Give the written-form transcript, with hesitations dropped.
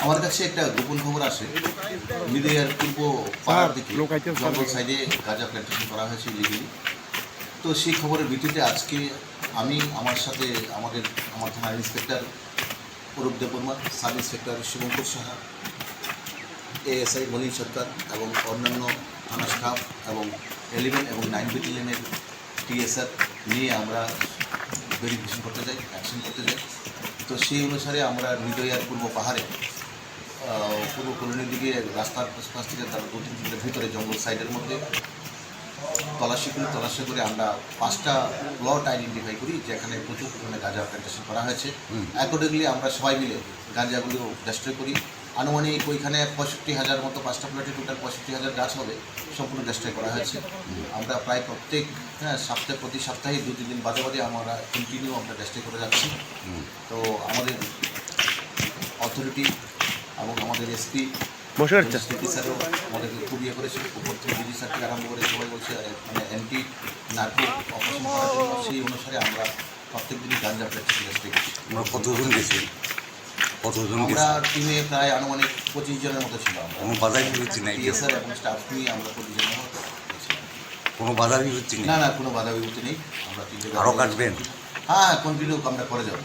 আমার কাছে একটা গোপন খবর আসে, মিডিয়ার পূর্ব পাড়ার দিকে জঙ্গল সাইডে গাঁজা প্ল্যান্টেশন করা হয়েছে ইলিগালি। তো সেই খবরের ভিত্তিতে আজকে আমি আমার সাথে আমার থানার inspector Arup Debbarma, sub inspector Subhankar Saha, ASI Monir Sarkar এবং অন্যান্য থানা স্টাফ এবং 11 এবং 9 ব্যাটালিয়নের টিএসআর নিয়ে আমরা ভেরিফিকেশন করতে যাই, অ্যাকশন করতে যাই। তো সেই অনুসারে আমরা নিদয়ার পূর্ব পাহাড়ে পূর্ব কলোনির দিকে রাস্তার পাশ থেকে তার 2-3 কিলোমিটার ভিতরে জঙ্গল সাইডের মধ্যে তল্লাশি করে আমরা 5টা প্লট আইডেন্টিফাই করি যেখানে প্রচুর পরিমাণে গাঁজা প্ল্যান্টেশন করা হয়েছে। অ্যাকর্ডিংলি আমরা সবাই মিলে গাঁজাগুলো ডেস্ট্রয় করি। আনুমানিক ওইখানে 65,000 মতো 5টা প্লটে টোটাল 65,000 গাছ হবে, সম্পূর্ণ ডেস্ট্রয় করা হয়েছে। আমরা প্রায় প্রত্যেক প্রতি সপ্তাহে 2-3 দিন বাদে আমরা কন্টিনিউ আমরা ডেস্ট্রয় করে যাচ্ছি। তো আমাদের অথরিটি এবং আমাদের এসপি স্যারও আমাদেরকে খুব ইয়ে করেছে, উপর থেকে ডিজি স্যার থেকে আরম্ভ করে সবাই বলছে মানে অ্যান্টি নার্কো অপারেশন করার জন্য। সেই অনুসারে আমরা প্রত্যেক দিনই গাঁজা প্ল্যান্টেশন ডেস্ট্রয় করছি। আমরা টিমে প্রায় আনুমানিক 25 জনের মতো ছিল। টিএসআর এবং স্টাফ নিয়ে আমরা 25 জনের মতো। কোনো বাধা বিপত্তি নেই? না, কোনো বাধা বিপত্তি নেই। আমরা 3 আরও কাটবেন? হ্যাঁ, কন্টিনিউ আমরা করে যাবো।